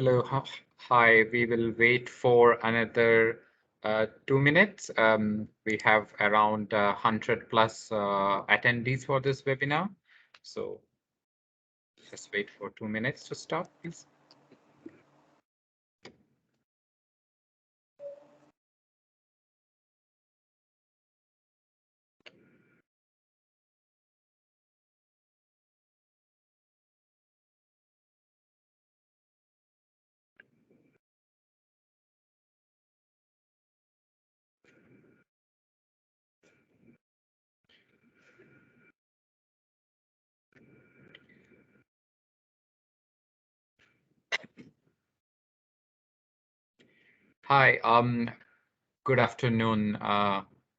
Hello, hi. We will wait for another 2 minutes. We have around 100 plus attendees for this webinar. So just wait for 2 minutes to start, please. Hi, good afternoon,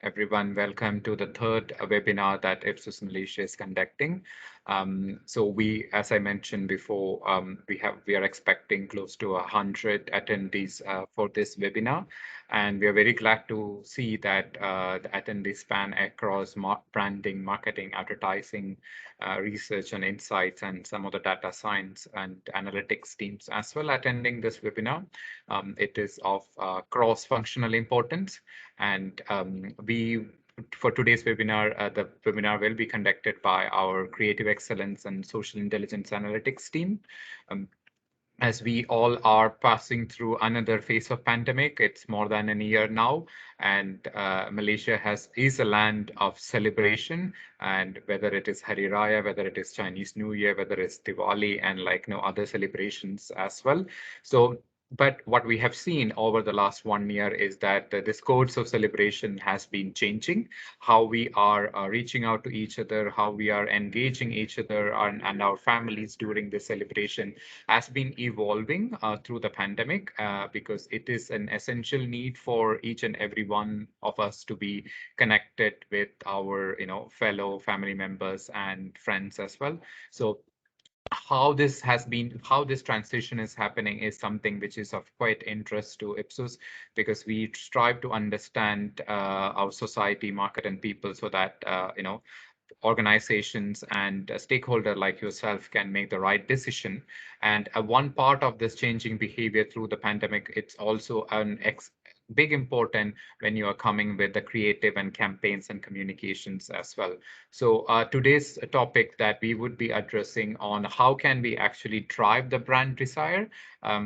everyone. Welcome to the third webinar that Ipsos Malaysia is conducting. So as I mentioned before, we are expecting close to 100 attendees for this webinar, and we are very glad to see that the attendees span across branding, marketing, advertising, research and insights, and some of the data science and analytics teams as well attending this webinar. It is of cross-functional importance, and for today's webinar, the webinar will be conducted by our Creative Excellence and Social Intelligence Analytics team. As we all are passing through another phase of pandemic, it's more than a year now, and Malaysia is a land of celebration. And whether it is Hari Raya, whether it is Chinese New Year, whether it's Diwali, and like no other celebrations as well. So but what we have seen over the last 1 year is that this codes of celebration has been changing, how we are reaching out to each other, how we are engaging each other and our families during this celebration has been evolving through the pandemic, because it is an essential need for each and every one of us to be connected with our fellow family members and friends as well. So how this transition is happening is something which is of quite interest to Ipsos, because we strive to understand our society, market, and people, so that organizations and a stakeholder like yourself can make the right decision. And one part of this changing behavior through the pandemic, it's also an big important when you are coming with the creative and campaigns and communications as well. So today's topic that we would be addressing on how can we actually drive the brand desire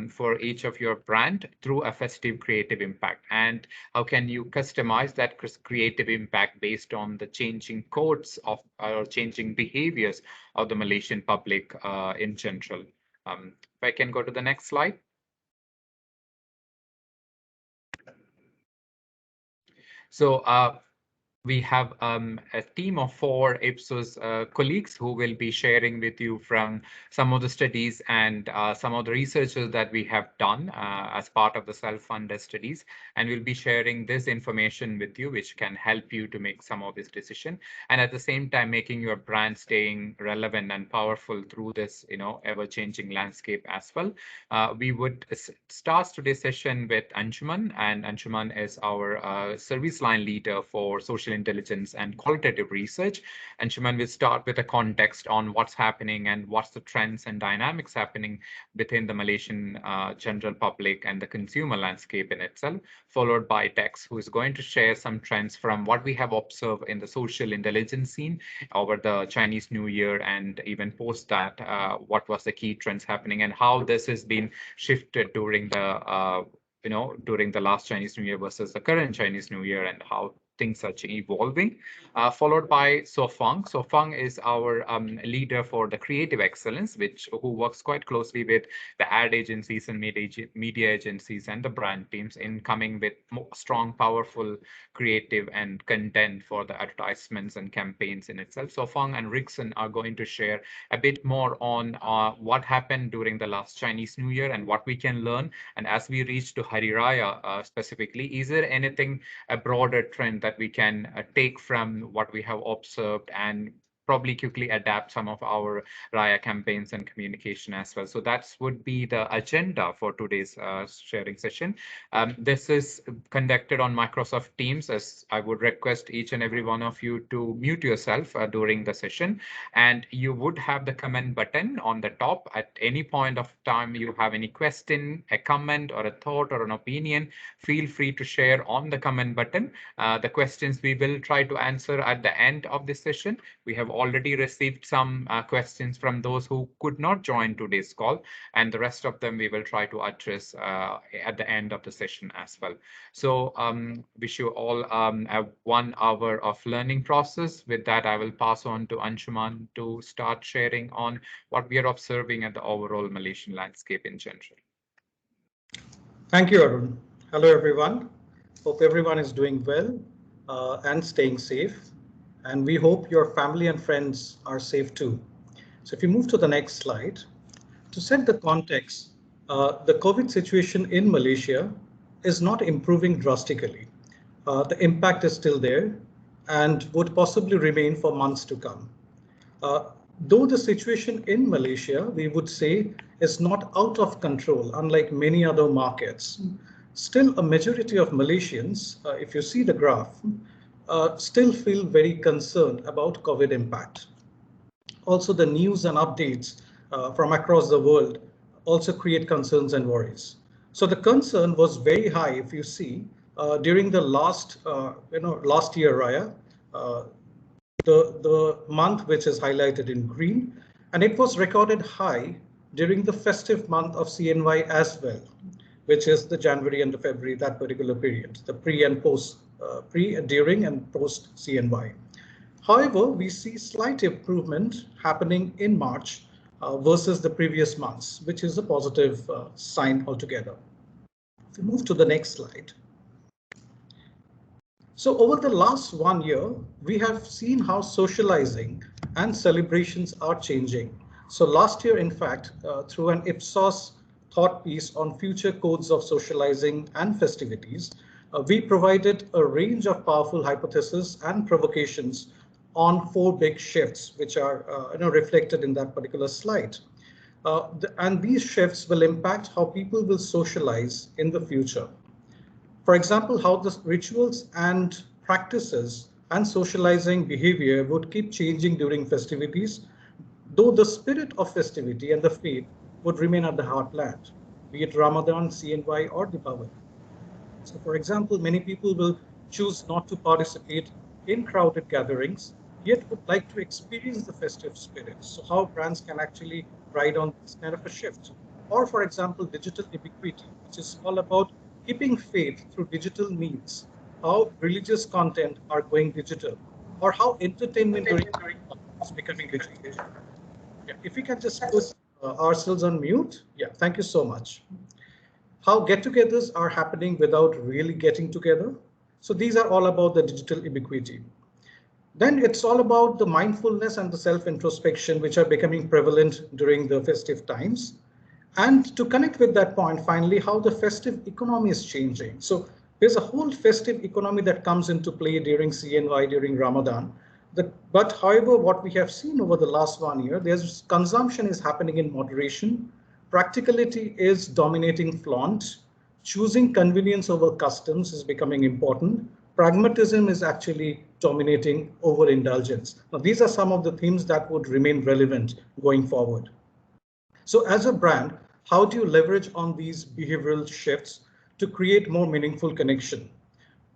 for each of your brand through a festive creative impact, and how can you customize that creative impact based on the changing codes of or changing behaviors of the Malaysian public in general. If I can go to the next slide. So we have a team of 4 Ipsos colleagues who will be sharing with you from some of the studies and some of the researches that we have done as part of the self-funded studies. And we'll be sharing this information with you, which can help you to make some of this decision. And at the same time, making your brand staying relevant and powerful through this, ever-changing landscape as well. We would start today's session with Anshuman, and Anshuman is our service line leader for social intelligence and qualitative research. Anshuman will start with a context on what's happening and what's the trends and dynamics happening within the Malaysian general public and the consumer landscape in itself, followed by Tex, who is going to share some trends from what we have observed in the social intelligence scene over the Chinese New Year, and even post that, what was the key trends happening and how this has been shifted during the last Chinese New Year versus the current Chinese New Year, and how things are evolving, followed by Sofang. Sofang is our leader for the creative excellence, who works quite closely with the ad agencies and media agencies and the brand teams in coming with strong, powerful, creative and content for the advertisements and campaigns in itself. Sofang and Rickson are going to share a bit more on what happened during the last Chinese New Year and what we can learn. And as we reach to Hari Raya specifically, is there anything, a broader trend that we can take from what we have observed, and probably quickly adapt some of our Raya campaigns and communication as well. So that would be the agenda for today's sharing session. This is conducted on Microsoft Teams, as I would request each and every one of you to mute yourself during the session. And you would have the comment button on the top. At any point of time you have any question, a comment, or a thought, or an opinion, feel free to share on the comment button. The questions we will try to answer at the end of this session. We have already received some questions from those who could not join today's call, and the rest of them we will try to address at the end of the session as well. So wish you all a 1 hour of learning process. With that, I will pass on to Anshuman to start sharing on what we are observing at the overall Malaysian landscape in general. Thank you, Arun. Hello, everyone. Hope everyone is doing well and staying safe. And we hope your family and friends are safe too. So if you move to the next slide, to set the context, the COVID situation in Malaysia is not improving drastically. The impact is still there and would possibly remain for months to come. Though the situation in Malaysia, we would say, is not out of control, unlike many other markets, still a majority of Malaysians, if you see the graph, still feel very concerned about COVID impact. Also, the news and updates from across the world also create concerns and worries. So the concern was very high, if you see, during the last year, Raya, the month which is highlighted in green, and it was recorded high during the festive month of CNY as well, which is the January and the February, that particular period, the pre and post, during and post CNY. However, we see slight improvement happening in March versus the previous months, which is a positive sign altogether. If we move to the next slide. So over the last 1 year, we have seen how socializing and celebrations are changing. So last year, in fact, through an Ipsos thought piece on future codes of socializing and festivities, we provided a range of powerful hypotheses and provocations on 4 big shifts, which are reflected in that particular slide. And these shifts will impact how people will socialize in the future. For example, how the rituals and practices and socializing behavior would keep changing during festivities, though the spirit of festivity and the faith would remain at the heartland, be it Ramadan, CNY, or Deepavali. So, for example, many people will choose not to participate in crowded gatherings, yet would like to experience the festive spirit. So how brands can actually ride on this kind of a shift. Or, for example, digital ubiquity, which is all about keeping faith through digital means, how religious content are going digital, or how entertainment is becoming digital. Yeah, if we can just put ourselves on mute. Yeah, thank you so much. How get-togethers are happening without really getting together. So these are all about the digital ubiquity. Then it's all about the mindfulness and the self-introspection, which are becoming prevalent during the festive times. And to connect with that point, finally, how the festive economy is changing. So there's a whole festive economy that comes into play during CNY, during Ramadan. But however, what we have seen over the last 1 year, there's consumption is happening in moderation. Practicality is dominating flaunt. Choosing convenience over customs is becoming important. Pragmatism is actually dominating overindulgence. Now, these are some of the themes that would remain relevant going forward. So as a brand, how do you leverage on these behavioral shifts to create more meaningful connection?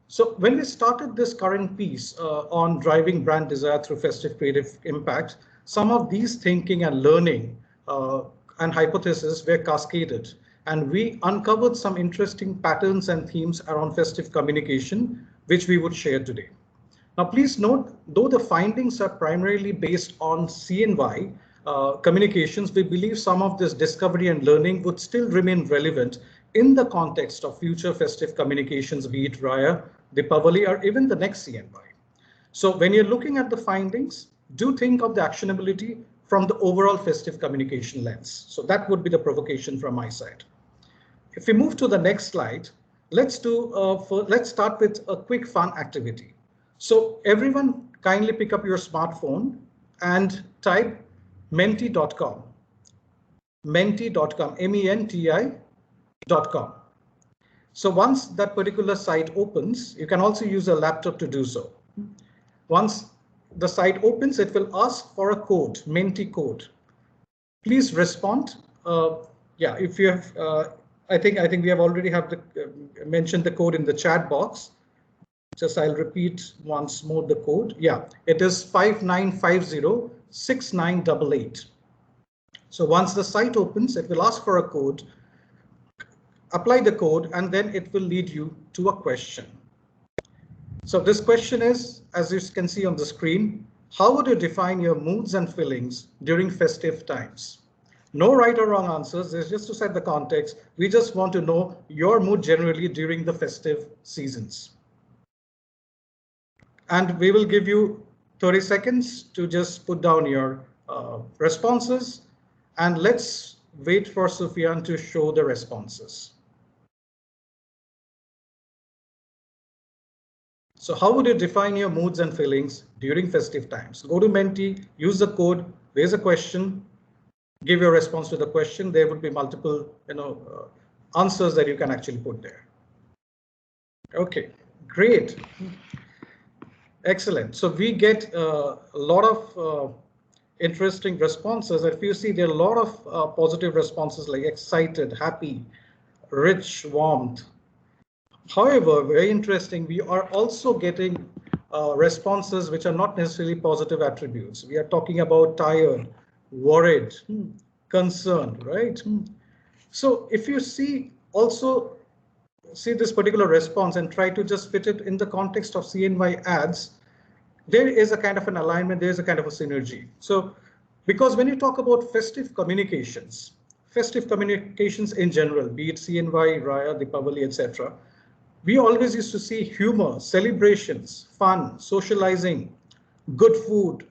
So when we started this current piece on driving brand desire through festive creative impact, some of these thinking and learning and hypotheses were cascaded, and we uncovered some interesting patterns and themes around festive communication, which we would share today. Now, please note, though the findings are primarily based on CNY communications, we believe some of this discovery and learning would still remain relevant in the context of future festive communications, be it Raya, Deepavali, or even the next CNY. So when you're looking at the findings, do think of the actionability from the overall festive communication lens. So that would be the provocation from my side. If we move to the next slide, let's start with a quick fun activity. So everyone kindly pick up your smartphone and type menti.com, menti.com, menti.com. So once that particular site opens, you can also use a laptop to do so. Once the site opens, it will ask for a code, Menti code. Please respond. Yeah, if you have, I think we have already have mentioned the code in the chat box. Just I'll repeat once more the code. Yeah, it is 59506988. So once the site opens, it will ask for a code. Apply the code, and then it will lead you to a question. So this question is, as you can see on the screen, how would you define your moods and feelings during festive times? No right or wrong answers. It's just to set the context. We just want to know your mood generally during the festive seasons. And we will give you 30 seconds to just put down your responses. And let's wait for Sufyan to show the responses. So how would you define your moods and feelings during festive times? Go to Menti, use the code, raise a question, give your response to the question. There would be multiple, answers that you can actually put there. Okay, great. Excellent. So we get a lot of interesting responses. If you see, there are a lot of positive responses like excited, happy, rich, warmth. However, very interesting, we are also getting responses which are not necessarily positive attributes. We are talking about tired, worried, concerned, right? So if you see this particular response and try to just fit it in the context of CNY ads, there is a kind of an alignment, there is a kind of a synergy. So because when you talk about festive communications in general, be it CNY, Raya, Deepavali, etc., we always used to see humor, celebrations, fun, socializing, good food,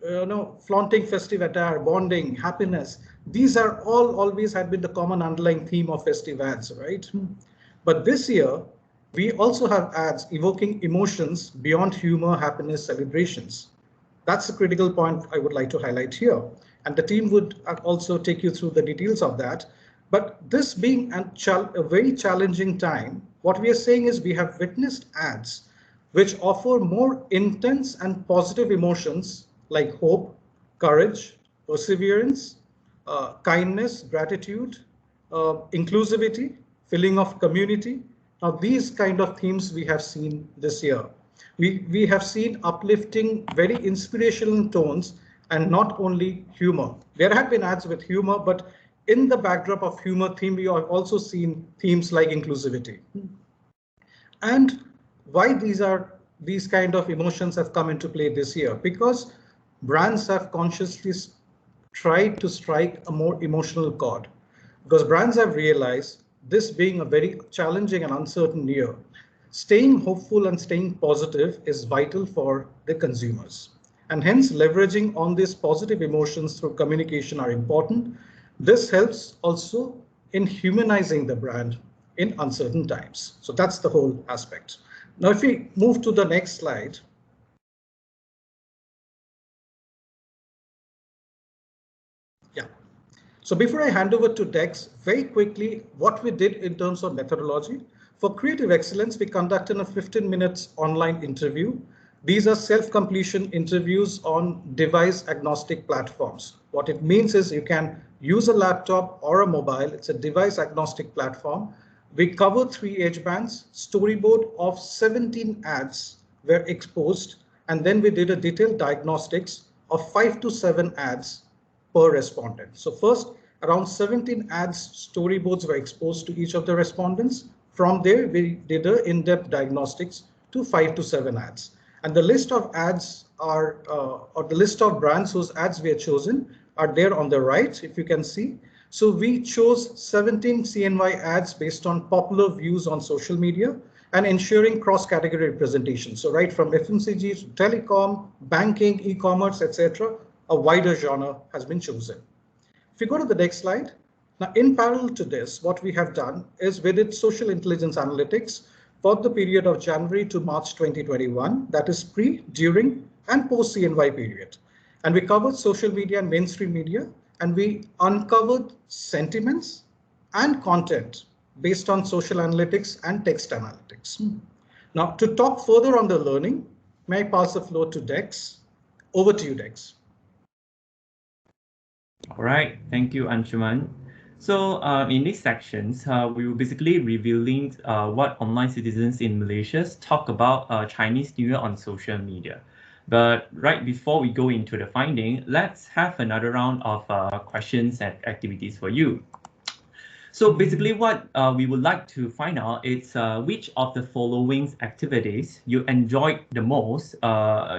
flaunting festive attire, bonding, happiness. These are all always had been the common underlying theme of festive ads, right? But this year, we also have ads evoking emotions beyond humor, happiness, celebrations. That's the critical point I would like to highlight here. And the team would also take you through the details of that. But this being a very challenging time, what we are saying is we have witnessed ads which offer more intense and positive emotions like hope, courage, perseverance, kindness, gratitude, inclusivity, feeling of community. Now, these kind of themes we have seen this year. We have seen uplifting, very inspirational tones and not only humor. There have been ads with humor, but in the backdrop of humor theme, we have also seen themes like inclusivity. And why these kind of emotions have come into play this year? Because brands have consciously tried to strike a more emotional chord. Because brands have realized this being a very challenging and uncertain year, staying hopeful and staying positive is vital for the consumers. And hence leveraging on these positive emotions through communication are important. This helps also in humanizing the brand in uncertain times. So that's the whole aspect. Now, if we move to the next slide. Yeah. So before I hand over to Dex, very quickly, what we did in terms of methodology. For creative excellence, we conducted a 15 minutes online interview. These are self-completion interviews on device agnostic platforms. What it means is you can use a laptop or a mobile. It's a device agnostic platform. We covered 3 age bands. Storyboard of 17 ads were exposed, and then we did a detailed diagnostics of 5 to 7 ads per respondent. So first, around 17 ads storyboards were exposed to each of the respondents. From there, we did an in-depth diagnostics to 5 to 7 ads. And the list of ads or the list of brands whose ads we have chosen are there on the right, if you can see. So we chose 17 CNY ads based on popular views on social media and ensuring cross-category representation. So right from FMCG to telecom, banking, e-commerce, etc., a wider genre has been chosen. If you go to the next slide, now in parallel to this, what we have done is we did social intelligence analytics for the period of January to March 2021, that is pre, during, and post CNY period. And we covered social media and mainstream media, and we uncovered sentiments and content based on social analytics and text analytics. Now, to talk further on the learning, may I pass the floor to Dex? Over to you, Dex. All right, thank you, Anshuman. So in these sections, we will basically revealing what online citizens in Malaysia talk about Chinese New Year on social media. But right before we go into the finding, let's have another round of questions and activities for you. So basically what we would like to find out is which of the following activities you enjoyed the most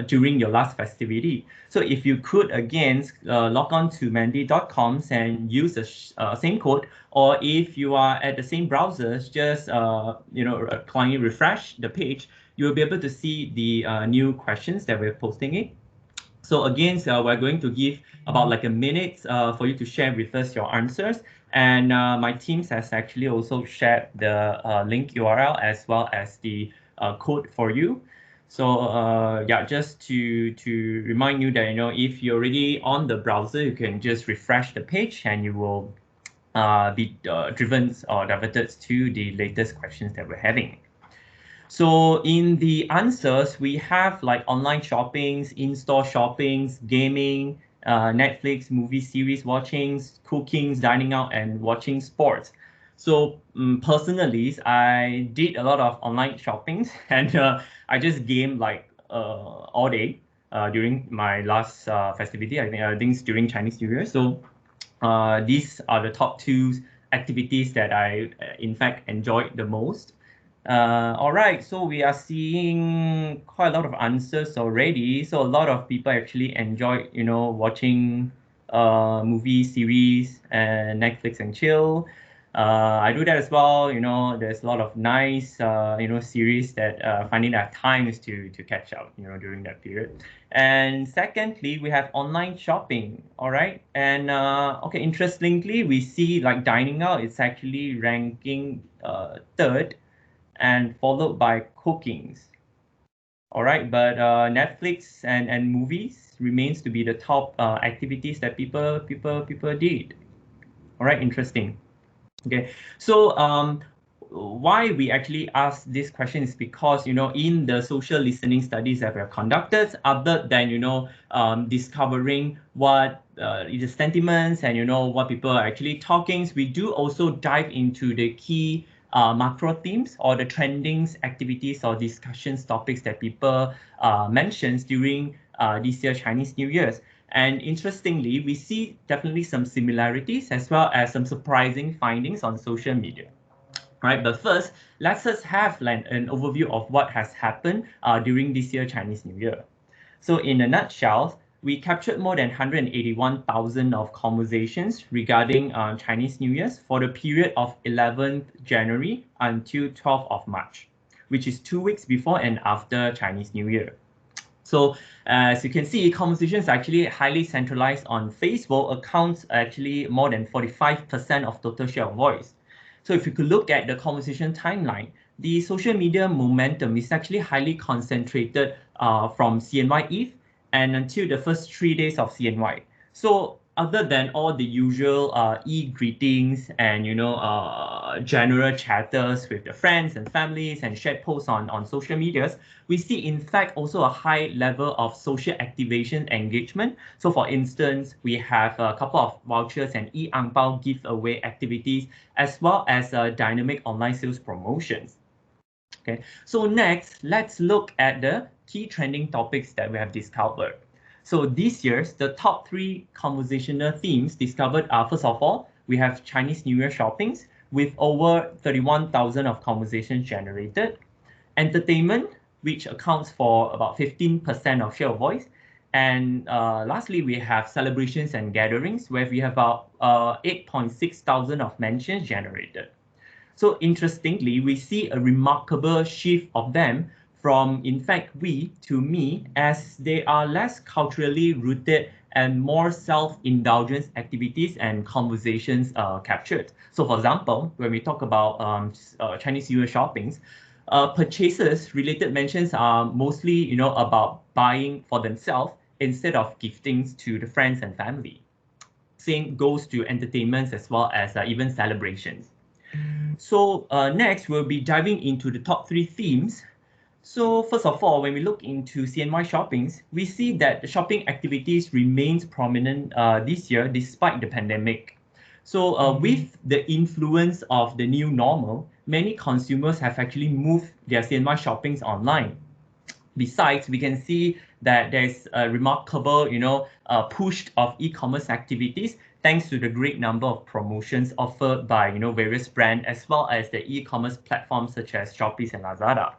during your last festivity. So if you could again log on to mandy.com and use the same code, or if you are at the same browser, just kindly refresh the page, you will be able to see the new questions that we're posting it. So again, we're going to give about like a minute for you to share with us your answers. And my teams has actually also shared the link URL as well as the code for you. So yeah, just to remind you that, if you're already on the browser, you can just refresh the page and you will be driven or diverted to the latest questions that we're having. So in the answers, we have like online shoppings, in-store shoppings, gaming, Netflix, movie series watchings, cookings, dining out, and watching sports. So personally, I did a lot of online shoppings and I just game like all day during my last festivity. I think it's during Chinese New Year. So these are the top two activities that I, in fact, enjoyed the most. All right, so we are seeing quite a lot of answers already. So a lot of people actually enjoy, watching movie series and Netflix and chill. I do that as well. There's a lot of nice, series that finding that time is to catch up, during that period. And secondly, we have online shopping. All right, and okay, interestingly, we see like dining out. It's actually ranking third and followed by cookings. All right, but Netflix and movies remains to be the top activities that people did. All right, interesting. Okay, so why we actually ask this question is because in the social listening studies that we have conducted, other than discovering what the sentiments and what people are actually talking, we do also dive into the key macro themes or the trendings, activities or discussions topics that people mentions during this year Chinese New Year's. And interestingly, we see definitely some similarities as well as some surprising findings on social media. Right, but first, let's just have like an overview of what has happened during this year Chinese New Year. So in a nutshell, we captured more than 181,000 of conversations regarding Chinese New Year's for the period of 11th January until 12th of March, which is 2 weeks before and after Chinese New Year. So as you can see, conversations actually highly centralized on Facebook accounts actually more than 45% of total share of voice. So if you could look at the conversation timeline, the social media momentum is actually highly concentrated from CNY Eve and until the first 3 days of CNY. So other than all the usual e-greetings and general chatters with the friends and families and shared posts on social medias, we see in fact also a high level of social activation engagement. So for instance, we have a couple of vouchers and e-ang bao giveaway activities as well as dynamic online sales promotions. Okay, so next, let's look at the key trending topics that we have discovered. So this year's the top 3 conversational themes discovered are, first of all, we have Chinese New Year shoppings with over 31,000 of conversations generated. Entertainment, which accounts for about 15% of share of voice. And lastly, we have celebrations and gatherings where we have about 8.6 thousand of mentions generated. So interestingly, we see a remarkable shift of them from, in fact, we to me, as they are less culturally rooted and more self-indulgence activities and conversations captured. So for example, when we talk about Chinese New Year shoppings, purchases related mentions are mostly, about buying for themselves instead of giftings to the friends and family. Same goes to entertainments as well as even celebrations. So next, we'll be diving into the top 3 themes. So first of all, when we look into CNY shoppings, we see that the shopping activities remains prominent this year despite the pandemic. So with the influence of the new normal, many consumers have actually moved their CNY shoppings online. Besides, we can see that there's a remarkable, push of e-commerce activities thanks to the great number of promotions offered by, various brands as well as the e-commerce platforms such as Shopee and Lazada.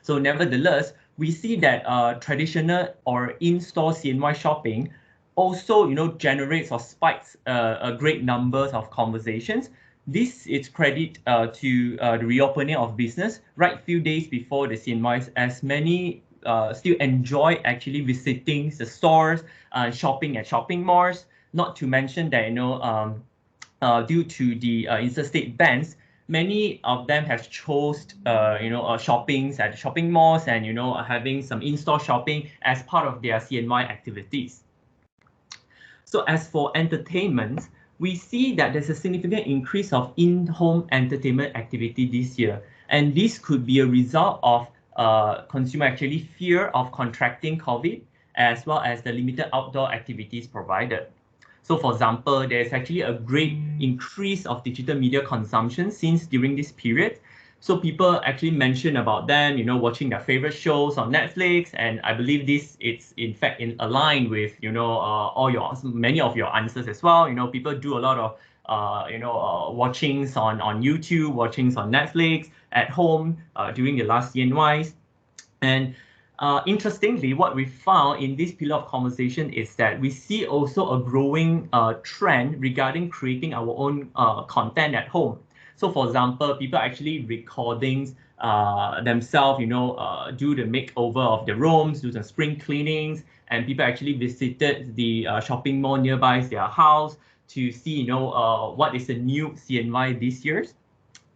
So nevertheless, we see that traditional or in-store CNY shopping also, generates or spikes a great numbers of conversations. This is credit to the reopening of business right few days before the CNYs, as many still enjoy actually visiting the stores, shopping at shopping malls. Not to mention that, due to the interstate bans, many of them have chose, shoppings at shopping malls and, having some in-store shopping as part of their CNY activities. So as for entertainment, we see that there's a significant increase of in-home entertainment activity this year. And this could be a result of consumer actually fear of contracting COVID, as well as the limited outdoor activities provided. So for example, there's actually a great increase of digital media consumption since during this period. So people actually mention about them, watching their favorite shows on Netflix, and I believe this it's in fact in aligned with many of your answers as well. People do a lot of watchings on YouTube, watchings on Netflix at home during the last CNYs, and interestingly, what we found in this pillar of conversation is that we see also a growing trend regarding creating our own content at home. So for example, people actually recording themselves, do the makeover of their rooms, do some spring cleanings, and people actually visited the shopping mall nearby their house to see, what is the new CNY this year.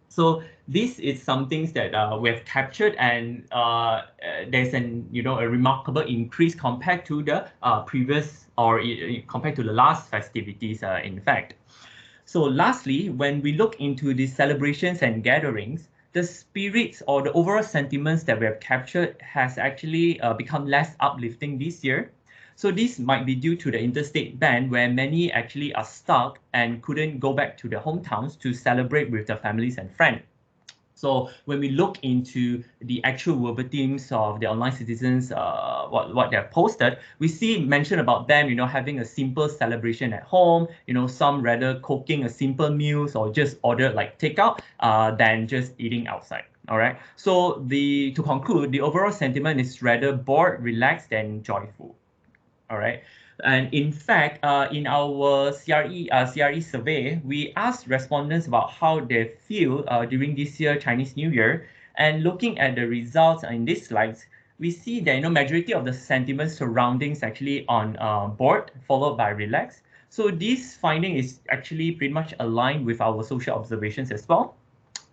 So this is something that we have captured, and there's a remarkable increase compared to the previous or compared to the last festivities, in fact. So lastly, when we look into the celebrations and gatherings, the spirits or the overall sentiments that we have captured has actually become less uplifting this year. So this might be due to the interstate ban, where many actually are stuck and couldn't go back to their hometowns to celebrate with their families and friends. So when we look into the actual verbatins of the online citizens, what they've posted, we see mention about them, having a simple celebration at home, some rather cooking a simple meals or just order like takeout than just eating outside. All right. So to conclude, the overall sentiment is rather bored, relaxed, and joyful. All right. And in fact, in our CRE survey, we asked respondents about how they feel during this year Chinese New Year. And looking at the results in these slides, we see that majority of the sentiments surroundings actually on bored, followed by relaxed. So this finding is actually pretty much aligned with our social observations as well.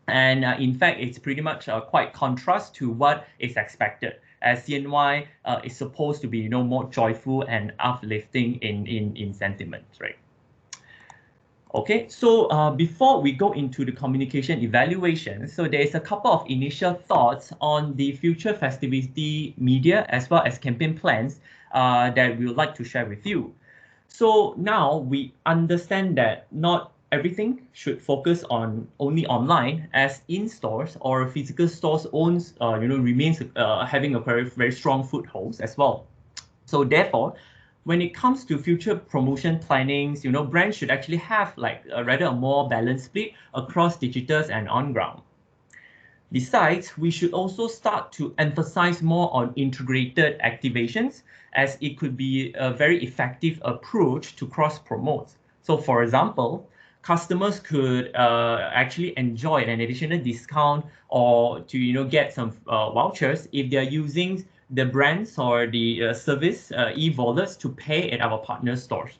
And in fact, it's pretty much quite contrast to what is expected, as CNY is supposed to be more joyful and uplifting in sentiment, right? Okay, so before we go into the communication evaluation, so there's a couple of initial thoughts on the future festivity media as well as campaign plans that we would like to share with you. So now we understand that not everything should focus on only online, as in-stores or physical stores owns remains having a very strong foothold as well. So therefore, when it comes to future promotion plannings, brands should actually have like a more balanced split across digitals and on ground. Besides, we should also start to emphasize more on integrated activations, as it could be a very effective approach to cross promote. So for example, customers could actually enjoy an additional discount or to get some vouchers if they are using the brands or the service e-wallets to pay at our partner stores.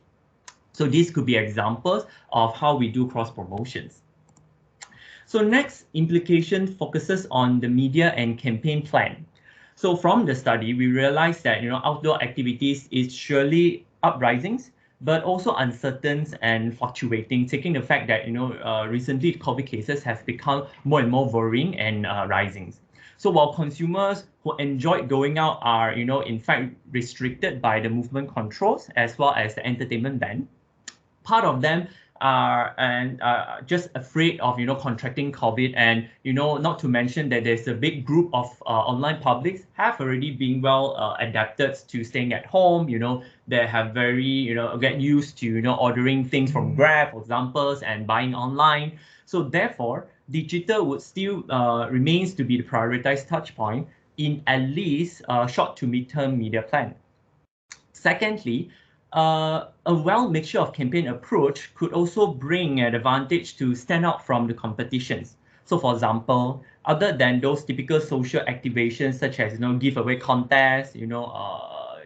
So these could be examples of how we do cross promotions. So next, implication focuses on the media and campaign plan. So from the study, we realized that outdoor activities is surely uprisings, but also uncertain and fluctuating, taking the fact that recently COVID cases have become more and more worrying and rising. So while consumers who enjoyed going out are in fact restricted by the movement controls as well as the entertainment ban, part of them are just afraid of contracting COVID, and not to mention that there's a big group of online publics have already been well adapted to staying at home. They have very get used to ordering things from Grab, for examples, and buying online. So therefore, digital would still remains to be the prioritized touch point in at least short to mid-term media plan. Secondly, a well mixture of campaign approach could also bring an advantage to stand out from the competitions. So for example, other than those typical social activations such as giveaway contests,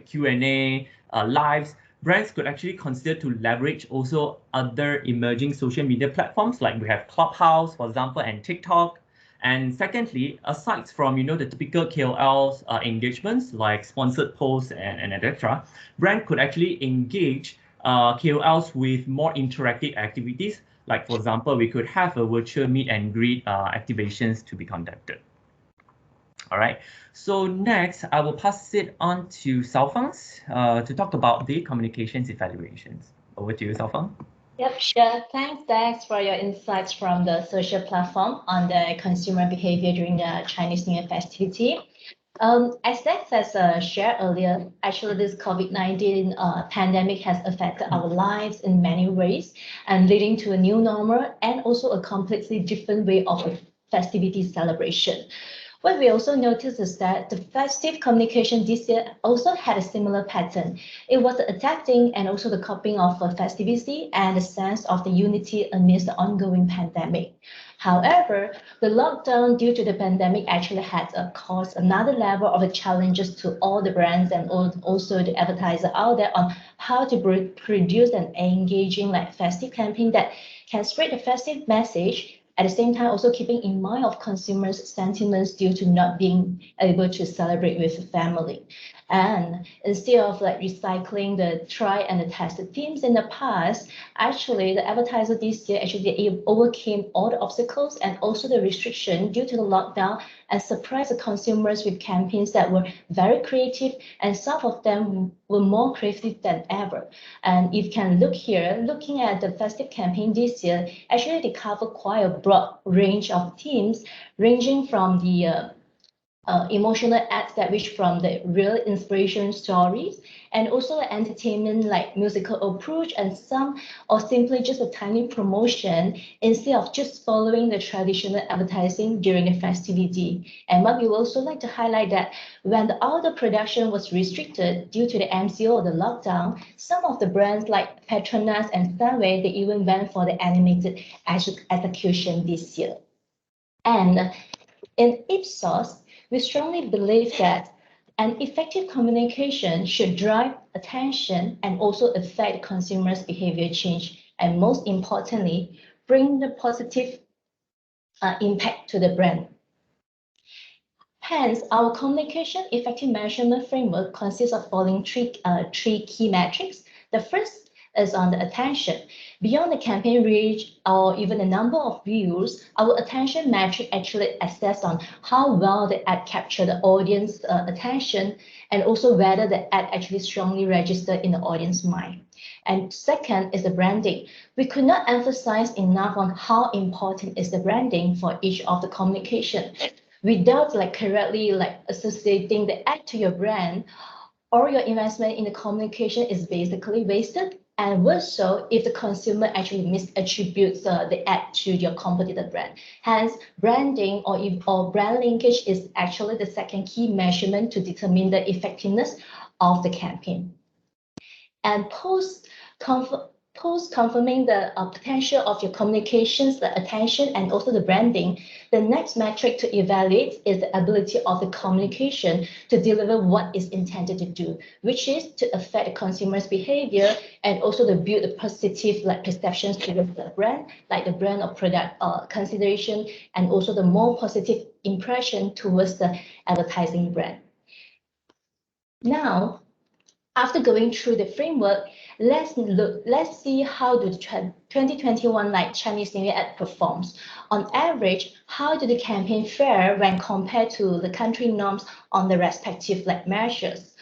Q&A, lives, brands could actually consider to leverage also other emerging social media platforms like we have Clubhouse, for example, and TikTok. And secondly, aside from the typical KOLs engagements like sponsored posts and etc., brand could actually engage KOLs with more interactive activities. Like for example, we could have a virtual meet and greet activations to be conducted. All right. So next, I will pass it on to Xiaofang to talk about the communications evaluations. Over to you, Xiaofang. Yep, sure. Thanks, Dex, for your insights from the social platform on the consumer behavior during the Chinese New Year festivity. As Dex has shared earlier, actually this COVID-19 pandemic has affected our lives in many ways and leading to a new normal and also a completely different way of festivity celebration. What we also noticed is that the festive communication this year also had a similar pattern. It was adapting and also the copying of festivity and the sense of the unity amidst the ongoing pandemic. However, the lockdown due to the pandemic actually had caused another level of challenges to all the brands and also the advertisers out there on how to produce an engaging festive campaign that can spread the festive message, at the same time also keeping in mind of consumers' sentiments due to not being able to celebrate with family. And instead of recycling the try and the tested themes in the past, actually the advertiser this year actually overcame all the obstacles and also the restriction due to the lockdown and surprised the consumers with campaigns that were very creative, and some of them were more creative than ever. And if you can look here, looking at the festive campaign this year, actually they cover quite a broad range of themes, ranging from the emotional acts that reach from the real inspiration stories and also the entertainment like musical approach, and some or simply just a tiny promotion instead of just following the traditional advertising during the festivity. And what we would also like to highlight that when the outdoor production was restricted due to the MCO or the lockdown, some of the brands like Petronas and Sunway, they even went for the animated execution this year. And in Ipsos, we strongly believe that an effective communication should drive attention and also affect consumers' behavior change, and most importantly, bring the positive impact to the brand. Hence, our communication effective measurement framework consists of following three key metrics. The first is on the attention. Beyond the campaign reach or even the number of views, our attention metric actually assess on how well the ad capture the audience attention, and also whether the ad actually strongly register in the audience mind. And second is the branding. We could not emphasize enough on how important is the branding for each of the communication. Without correctly associating the ad to your brand, or your investment in the communication is basically wasted. And worse so if the consumer actually misattributes the ad to your competitor brand. Hence, branding or brand linkage is actually the second key measurement to determine the effectiveness of the campaign. And post confirming the potential of your communications, the attention, and also the branding, the next metric to evaluate is the ability of the communication to deliver what is intended to do, which is to affect the consumer's behavior and also to build the positive perceptions towards the brand, like the brand or product consideration, and also the more positive impression towards the advertising brand. Now, after going through the framework, let's see how the 2021 like Chinese New Year ad performs. On average, how do the campaign fare when compared to the country norms on the respective like measures?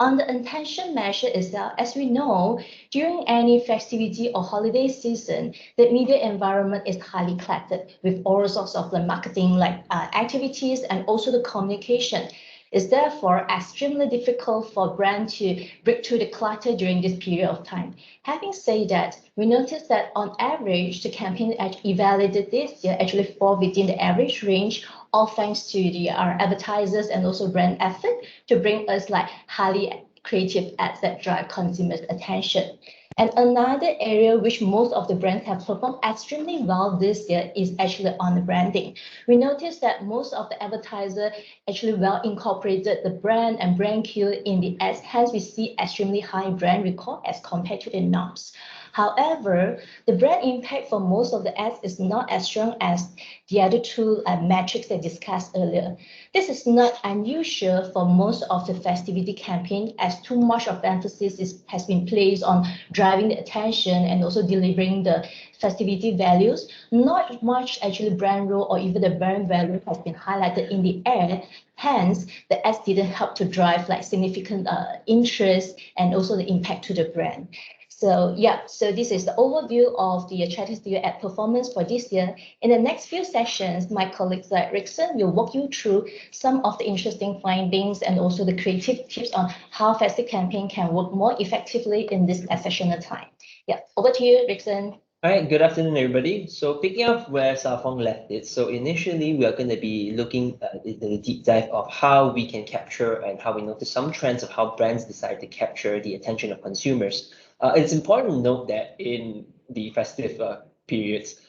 On the intention measure itself, as we know, during any festivity or holiday season, the media environment is highly cluttered with all sorts of the marketing like activities and also the communication. It's therefore extremely difficult for brand to break through the clutter during this period of time. Having said that, we noticed that on average, the campaign evaluated this year actually fall within the average range, all thanks to the our advertisers and also brand effort to bring us like highly creative ads that drive consumers' attention. And another area which most of the brands have performed extremely well this year is actually on the branding. We noticed that most of the advertisers actually well incorporated the brand and brand cue in the ads. Hence, we see extremely high brand recall as compared to the norms. However, the brand impact for most of the ads is not as strong as the other two metrics that discussed earlier. This is not unusual for most of the festivity campaign as too much of emphasis has been placed on driving the attention and also delivering the festivity values. Not much actually brand role or even the brand value has been highlighted in the ad. Hence, the ads didn't help to drive like significant interest and also the impact to the brand. So yeah, so this is the overview of the Chinese New Year ad performance for this year. In the next few sessions, my colleagues like Rickson will walk you through some of the interesting findings and also the creative tips on how Festive campaign can work more effectively in this sessional time. Yeah, over to you, Rickson. All right, good afternoon, everybody. So picking up where Safong left it, so initially we are going to be looking at the deep dive of how we can capture and how we notice some trends of how brands decide to capture the attention of consumers. It's important to note that in the festive periods,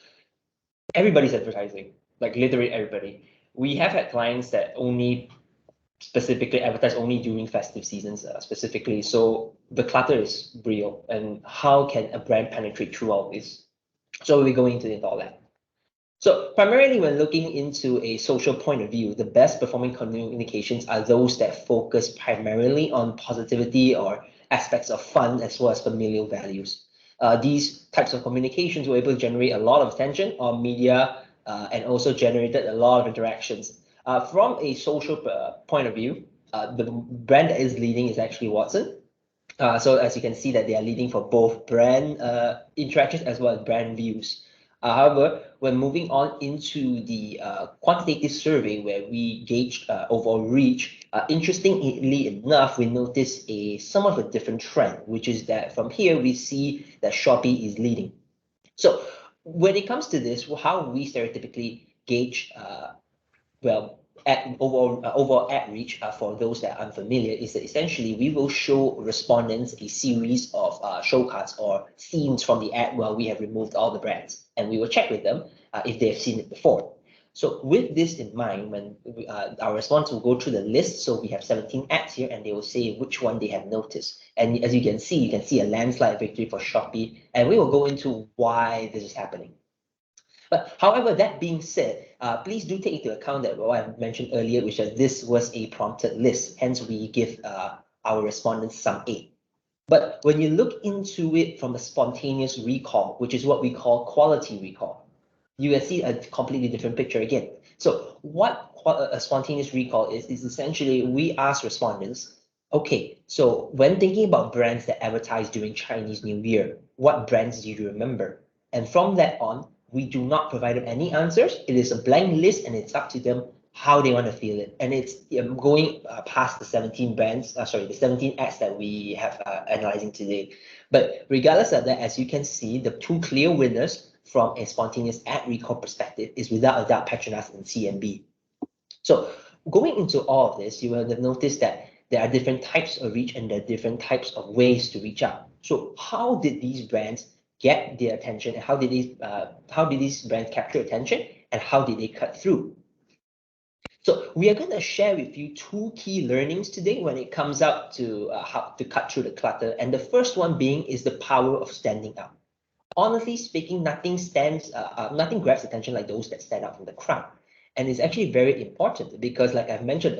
everybody's advertising, like literally everybody. We have had clients that only specifically advertise only during festive seasons specifically. So the clutter is real, and how can a brand penetrate through all this? So we're going into all that. So primarily when looking into a social point of view, the best performing communications are those that focus primarily on positivity or aspects of fun as well as familial values. These types of communications were able to generate a lot of attention on media and also generated a lot of interactions. From a social point of view, the brand that is leading is actually Watson. So as you can see that they are leading for both brand interactions as well as brand views. However, when moving on into the quantitative survey where we gauged overall reach, interestingly enough, we notice somewhat of a different trend, which is that from here we see that Shopee is leading. So when it comes to this, how we stereotypically gauge overall ad reach for those that are unfamiliar is that essentially we will show respondents a series of show cards or themes from the ad while we have removed all the brands, and we will check with them if they have seen it before. So with this in mind, when our response will go through the list, so we have 17 ads here, and they will say which one they have noticed. And as you can see a landslide victory for Shopee, and we will go into why this is happening. But however, that being said, please do take into account that what I mentioned earlier, which is this was a prompted list. Hence, we give our respondents some aid. But when you look into it from a spontaneous recall, which is what we call quality recall, you can see a completely different picture again. So what a spontaneous recall is essentially we ask respondents, okay, so when thinking about brands that advertise during Chinese New Year, what brands do you remember? And from that on, we do not provide them any answers. It is a blank list, and it's up to them how they want to feel it. And it's going past the 17 brands, the 17 ads that we have analyzing today. But regardless of that, as you can see, the two clear winners from a spontaneous ad recall perspective is without a doubt Petronas and CMB. So going into all of this, you will have noticed that there are different types of reach and there are different types of ways to reach out. So how did these brands get their attention, and how did these brands capture attention, and how did they cut through? So we are going to share with you two key learnings today when it comes out to how to cut through the clutter. And the first one being is the power of standing out. Honestly speaking, nothing grabs attention like those that stand out from the crowd. And it's actually very important because, like I've mentioned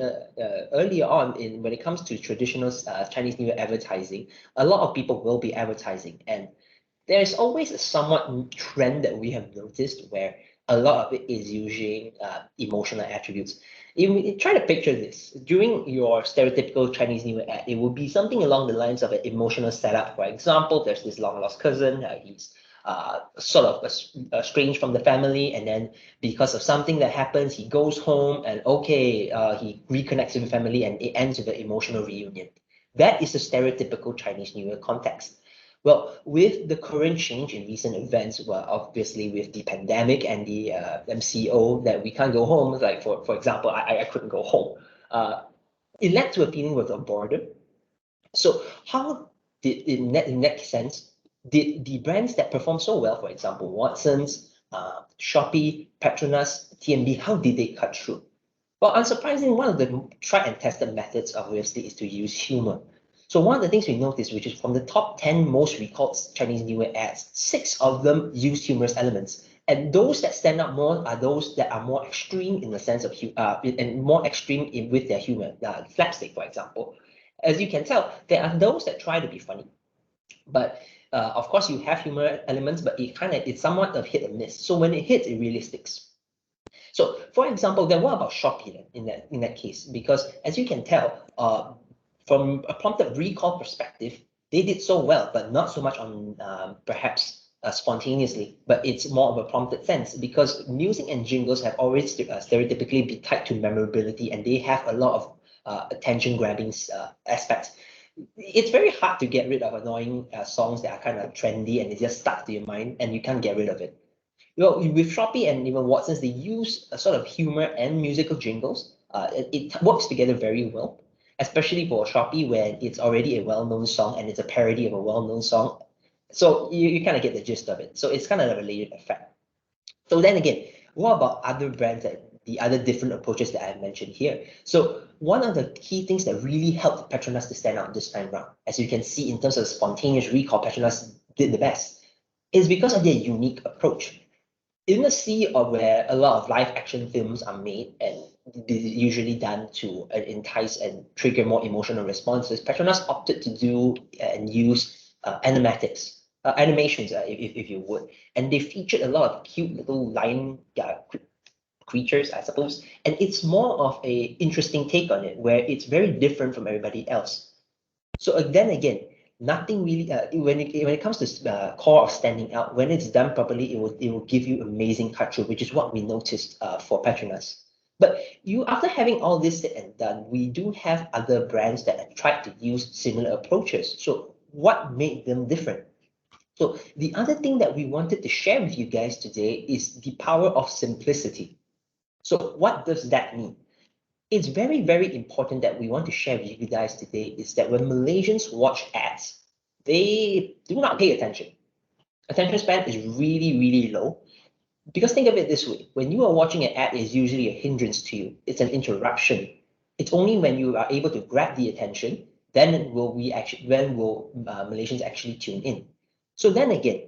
earlier on, when it comes to traditional Chinese New Year advertising, a lot of people will be advertising. And there's always a somewhat trend that we have noticed where a lot of it is using emotional attributes. Try to picture this. During your stereotypical Chinese New Year ad, it would be something along the lines of an emotional setup. For example, there's this long-lost cousin. He's sort of estranged from the family, and then because of something that happens, he goes home and he reconnects with the family, and it ends with an emotional reunion. That is the stereotypical Chinese New Year context. Well, with the current change in recent events, well, obviously with the pandemic and the MCO that we can't go home, like for example, I couldn't go home. It led to a feeling of boredom. So how did, in that sense, did the brands that perform so well, for example, Watsons, Shopee, Petronas, TNB, how did they cut through? Well, unsurprisingly, one of the tried and tested methods, obviously, is to use humor. So one of the things we noticed, which is from the top 10 most recalled Chinese New Year ads, 6 of them use humorous elements. And those that stand out more are those that are more extreme in the sense of, and more extreme with their humor. Slapstick, for example. As you can tell, there are those that try to be funny. But of course, you have humor elements, but it's somewhat of hit and miss. So when it hits, it really sticks. So, for example, then what about Shopee then, in that case? Because as you can tell, from a prompted recall perspective, they did so well, but not so much on perhaps spontaneously, but it's more of a prompted sense because music and jingles have always stereotypically been tied to memorability, and they have a lot of attention-grabbing aspects. It's very hard to get rid of annoying songs that are kind of trendy and it just stuck to your mind and you can't get rid of it. Well, with Shopee and even Watsons, they use a sort of humor and musical jingles. It works together very well, especially for Shopee where it's already a well-known song and it's a parody of a well-known song. So you kind of get the gist of it. So it's kind of a related effect. So then again, what about other brands the other different approaches that I mentioned here? So one of the key things that really helped Petronas to stand out this time around, as you can see in terms of spontaneous recall, Petronas did the best, is because of their unique approach. In a sea of where a lot of live action films are made and usually done to entice and trigger more emotional responses, Petronas opted to do and use animatics, animations, if you would. And they featured a lot of cute little lion creatures, I suppose. And it's more of a interesting take on it, where it's very different from everybody else. So then again, nothing really when it comes to core of standing out, when it's done properly, it will give you amazing cut through, which is what we noticed for Petronas. But after having all this said and done, we do have other brands that have tried to use similar approaches. So what made them different? So the other thing that we wanted to share with you guys today is the power of simplicity. So what does that mean? It's very, very important that we want to share with you guys today is that when Malaysians watch ads, they do not pay attention. Attention span is really, really low. Because think of it this way, when you are watching an ad, it's usually a hindrance to you. It's an interruption. It's only when you are able to grab the attention, then will Malaysians actually tune in. So then again,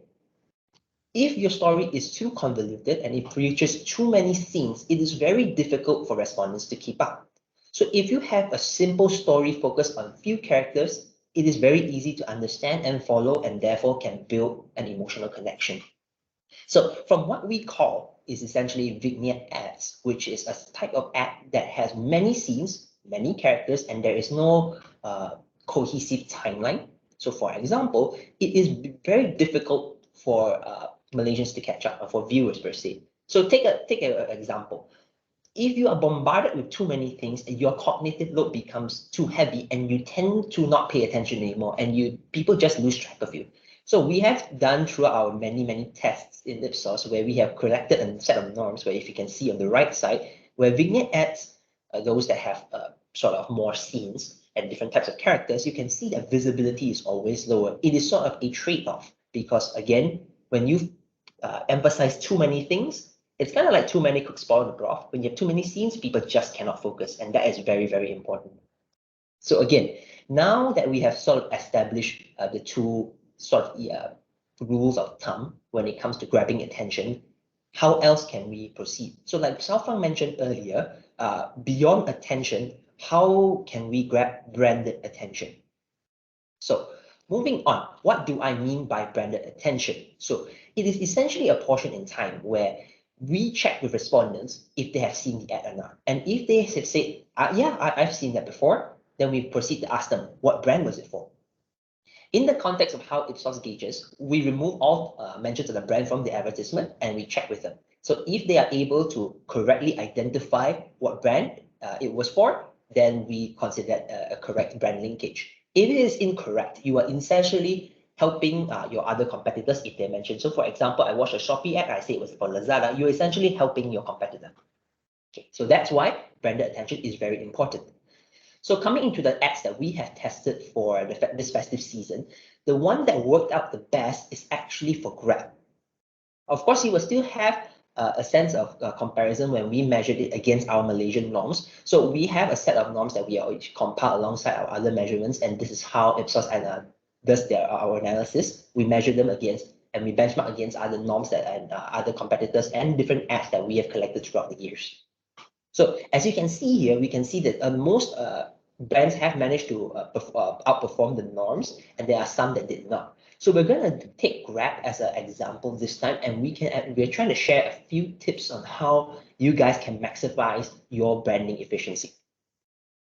if your story is too convoluted and it features too many scenes, it is very difficult for respondents to keep up. So if you have a simple story focused on few characters, it is very easy to understand and follow and therefore can build an emotional connection. So from what we call is essentially vignette ads, which is a type of ad that has many scenes, many characters, and there is no cohesive timeline. So for example, it is very difficult for Malaysians to catch up, or for viewers per se. So take an example. If you are bombarded with too many things, your cognitive load becomes too heavy and you tend to not pay attention anymore and people just lose track of you. So we have done through our many tests in Ipsos where we have collected a set of norms where if you can see on the right side, where vignette ads, those that have sort of more scenes and different types of characters, you can see that visibility is always lower. It is sort of a trade-off because again, when you emphasize too many things, it's kind of like too many cooks spoil the broth. When you have too many scenes, people just cannot focus, and that is very, very important. So again, now that we have sort of established the two sort of rules of thumb when it comes to grabbing attention, how else can we proceed? So like Xiaofang mentioned earlier, beyond attention, how can we grab branded attention? So moving on, what do I mean by branded attention? So it is essentially a portion in time where we check with respondents if they have seen the ad or not. And if they have said, yeah, I've seen that before, then we proceed to ask them, what brand was it for? In the context of how Ipsos gauges, we remove all mentions of the brand from the advertisement and we check with them. So if they are able to correctly identify what brand it was for, then we consider that a correct brand linkage. If it is incorrect, you are essentially helping your other competitors if they mention. So for example, I watched a Shopee ad, I say it was for Lazada, you're essentially helping your competitor. Okay, so that's why branded attention is very important. So coming into the ads that we have tested for this festive season, the one that worked out the best is actually for Grab. Of course, you will still have a sense of comparison when we measured it against our Malaysian norms. So we have a set of norms that we compile alongside our other measurements, and this is how Ipsos does our analysis. We measure them against, and we benchmark against other norms that and other competitors and different ads that we have collected throughout the years. So as you can see here, we can see that most brands have managed to outperform the norms, and there are some that did not. So we're going to take Grab as an example this time, and we're trying to share a few tips on how you guys can maximize your branding efficiency.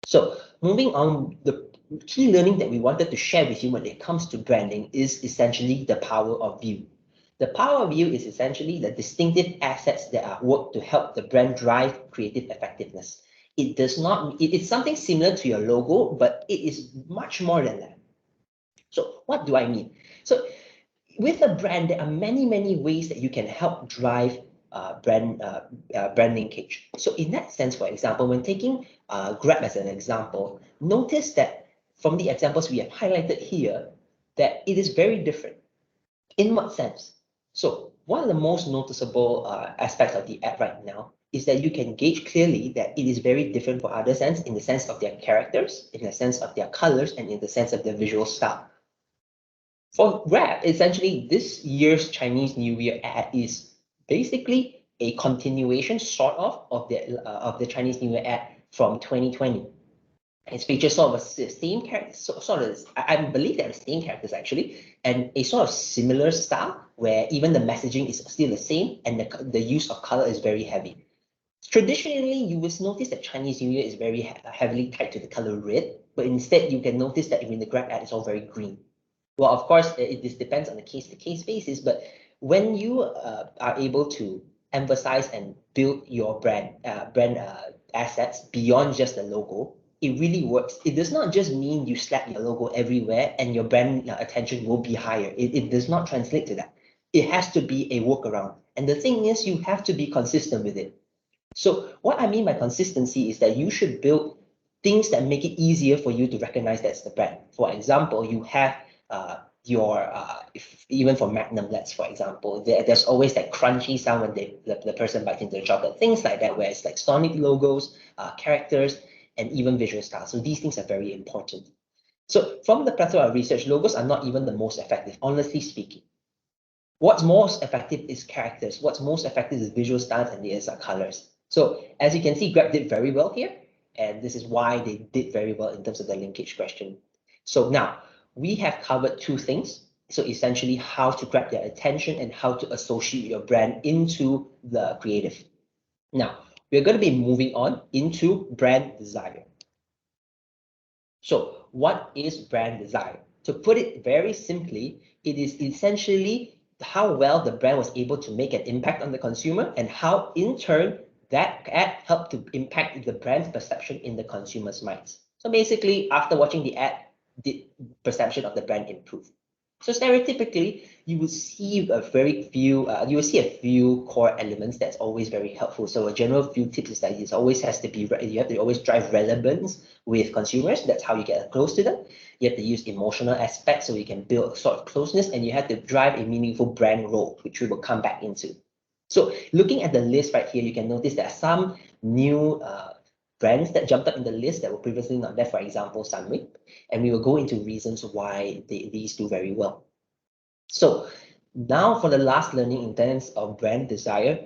So moving on, the key learning that we wanted to share with you when it comes to branding is essentially the power of view. The power of view is essentially the distinctive assets that are work to help the brand drive creative effectiveness. It's something similar to your logo, but it is much more than that. So what do I mean? So with a brand, there are many, many ways that you can help drive brand linkage. So in that sense, for example, when taking Grab as an example, notice that from the examples we have highlighted here, that it is very different. In what sense? So one of the most noticeable aspects of the app right now is that you can gauge clearly that it is very different for other sense in the sense of their characters, in the sense of their colors, and in the sense of their visual style. For Grab, essentially this year's Chinese New Year ad is basically a continuation sort of the Chinese New Year ad from 2020. It features sort of the same characters, sort of, I believe they're the same characters actually, and a sort of similar style where even the messaging is still the same and the use of color is very heavy. Traditionally, you will notice that Chinese New Year is very heavily tied to the color red, but instead you can notice that in the Grab ad, it's all very green. Well, of course, this depends on the case-to-case basis, but when you are able to emphasize and build your brand assets beyond just the logo, it really works. It does not just mean you slap your logo everywhere and your brand attention will be higher. It does not translate to that. It has to be a workaround. And the thing is, you have to be consistent with it. So what I mean by consistency is that you should build things that make it easier for you to recognize that's the brand. For example, you have even for Magnum Lets, for example, there's always that crunchy sound when the person bites into the chocolate, things like that, where it's like sonic logos, characters, and even visual style. So these things are very important. So from the plethora of research, logos are not even the most effective, honestly speaking. What's most effective is characters. What's most effective is visual styles, and these are colors. So as you can see, Grab did very well here, and this is why they did very well in terms of the linkage question. So now we have covered two things. So essentially how to grab their attention and how to associate your brand into the creative. Now, we're going to be moving on into brand desire. So what is brand desire? To put it very simply, it is essentially how well the brand was able to make an impact on the consumer and how in turn that ad helped to impact the brand's perception in the consumer's minds. So basically, after watching the ad, did perception of the brand improve? So stereotypically, you will see a few core elements that's always very helpful. So a general few tips is that you have to always drive relevance with consumers. That's how you get close to them. You have to use emotional aspects so you can build a sort of closeness, and you have to drive a meaningful brand role, which we will come back into. So looking at the list right here, you can notice there are some new brands that jumped up in the list that were previously not there, for example, Sunway, and we will go into reasons why these do very well. So now for the last learning in terms of brand desire,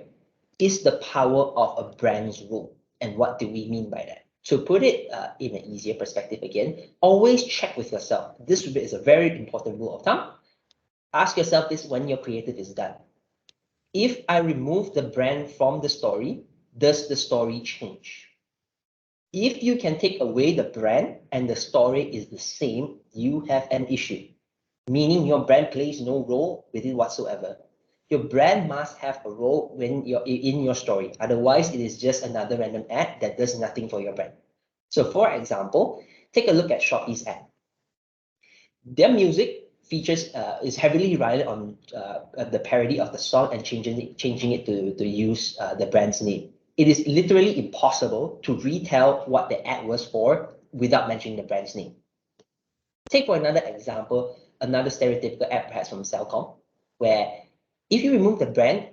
is the power of a brand's role. And what do we mean by that? To put it in an easier perspective again, always check with yourself. This is a very important rule of thumb. Ask yourself this when your creative is done. If I remove the brand from the story, does the story change? If you can take away the brand and the story is the same, you have an issue, meaning your brand plays no role with it whatsoever. Your brand must have a role when you're in your story. Otherwise, it is just another random ad that does nothing for your brand. So for example, take a look at Shopee's ad. Their music features is heavily reliant on the parody of the song and changing it to use the brand's name. It is literally impossible to retell what the ad was for without mentioning the brand's name. Take for another example, another stereotypical ad perhaps from Cellcom, where if you remove the brand,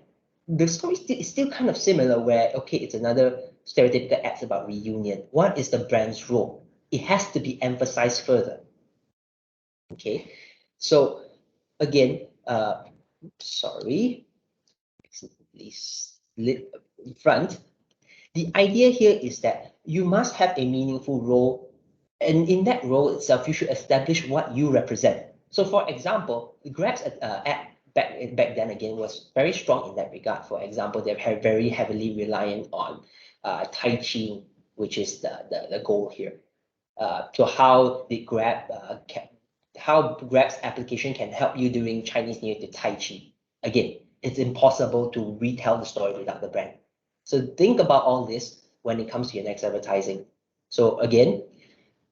the story is still kind of similar where, okay, it's another stereotypical ad about reunion. What is the brand's role? It has to be emphasized further. Okay, so again, sorry, please front. The idea here is that you must have a meaningful role, and in that role itself, you should establish what you represent. So, for example, Grab's ad back then again was very strong in that regard. For example, they're very heavily reliant on Tai Chi, which is the goal here. So how the how Grab's application can help you during Chinese New Year to Tai Chi. Again, it's impossible to retell the story without the brand. So think about all this when it comes to your next advertising. So again,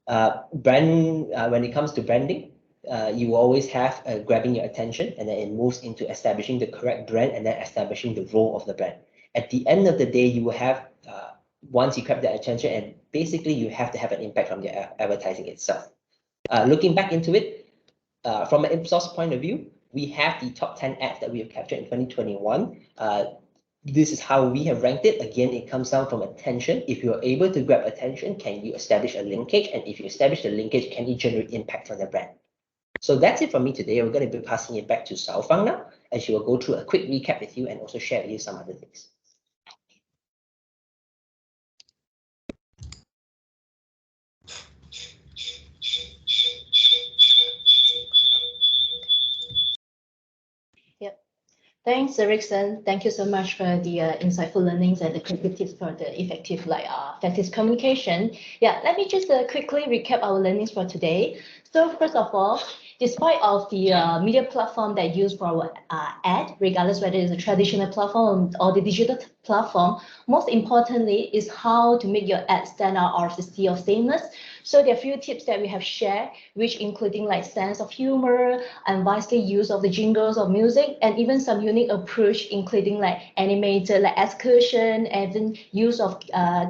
when it comes to branding, you always have grabbing your attention, and then it moves into establishing the correct brand and then establishing the role of the brand. At the end of the day, you will have, once you grab their attention, and basically you have to have an impact from your advertising itself. Looking back into it, from an Ipsos point of view, we have the top 10 ads that we have captured in 2021. This is how we have ranked it. Again, it comes down from attention. If you're able to grab attention, can you establish a linkage? And if you establish the linkage, can it generate impact on the brand? So that's it for me today. We're going to be passing it back to Sao Fang now, and she will go through a quick recap with you and also share with you some other things. Thanks, Erickson. Thank you so much for the insightful learnings and the quick tips for the effective effective communication. Yeah, let me just quickly recap our learnings for today. So first of all, despite of the media platform that use for our ad, regardless whether it's a traditional platform or the digital platform, most importantly is how to make your ad stand out of the sea of sameness. So there are a few tips that we have shared, which including like sense of humor and wisely use of the jingles of music, and even some unique approach, including like animated like excursion, and then use of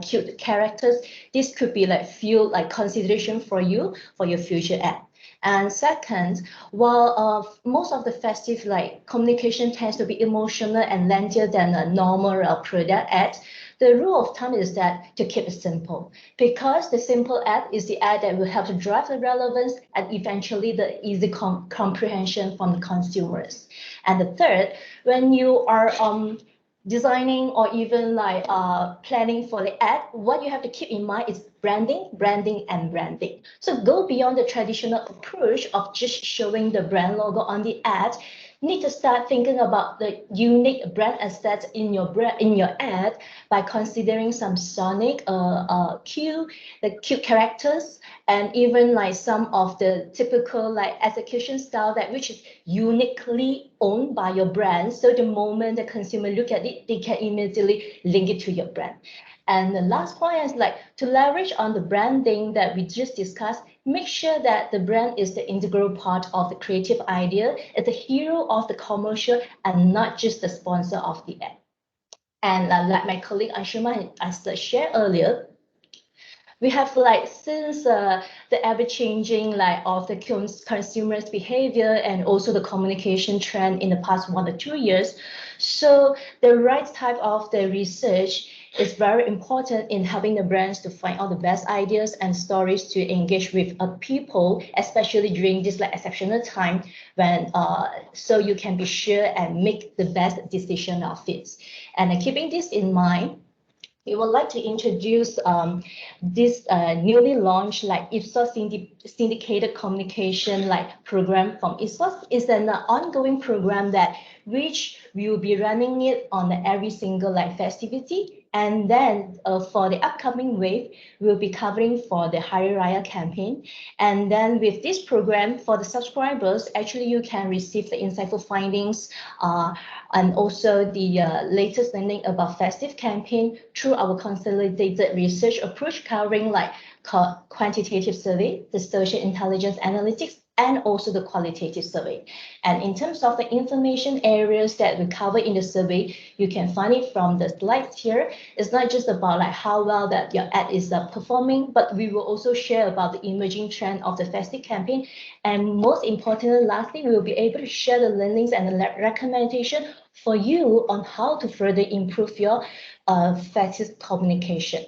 cute characters. This could be like few like consideration for you for your future ad. And second, while most of the festive like communication tends to be emotional and lengthier than a normal product ad, the rule of thumb is that to keep it simple, because the simple ad is the ad that will help to drive the relevance and eventually the easy comprehension from the consumers. And the third, when you are designing or even like planning for the ad, what you have to keep in mind is branding, branding, and branding. So go beyond the traditional approach of just showing the brand logo on the ad. Need to start thinking about the unique brand assets in your ad by considering some sonic the cute characters, and even like some of the typical like execution style that which is uniquely owned by your brand. So the moment the consumer look at it, they can immediately link it to your brand. And the last point is like to leverage on the branding that we just discussed. Make sure that the brand is the integral part of the creative idea, it's the hero of the commercial and not just the sponsor of the ad. And like my colleague Anshuman has shared earlier, we have like since the ever-changing like of the consumers' behavior and also the communication trend in the past 1 or 2 years. So the right type of the research It's very important in helping the brands to find out the best ideas and stories to engage with people, especially during this like exceptional time when so you can be sure and make the best decision of it. And keeping this in mind, we would like to introduce this newly launched like Ipsos syndicated communication like program from Ipsos. It's an ongoing program that which we will be running it on every single like festivity. And then for the upcoming wave, we'll be covering for the Hari Raya campaign. And then with this program for the subscribers, actually you can receive the insightful findings and also the latest learning about Festive campaign through our consolidated research approach covering like quantitative survey, the social intelligence analytics, and also the qualitative survey. And in terms of the information areas that we cover in the survey, you can find it from the slides here. It's not just about like how well that your ad is performing, but we will also share about the emerging trend of the Festive campaign. And most importantly, lastly, we will be able to share the learnings and the recommendation for you on how to further improve your Festive communication.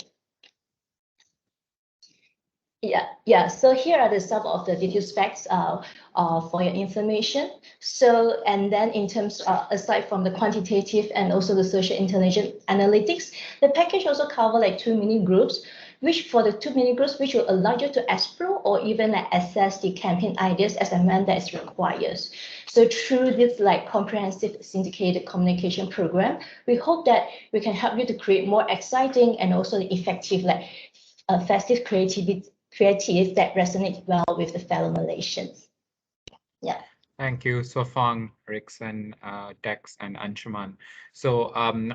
Yeah. So here are some of the detailed specs for your information. So, and then in terms aside from the quantitative and also the social intelligence analytics, the package also cover like 2 mini groups, which for the 2 mini groups, which will allow you to explore or even like assess the campaign ideas as and when that is required. So through this like comprehensive syndicated communication program, we hope that we can help you to create more exciting and also effective like festive creative that resonate well with the fellow Malaysians. Yeah. Thank you, Sofang, Rickson, Dex, and Anshuman. So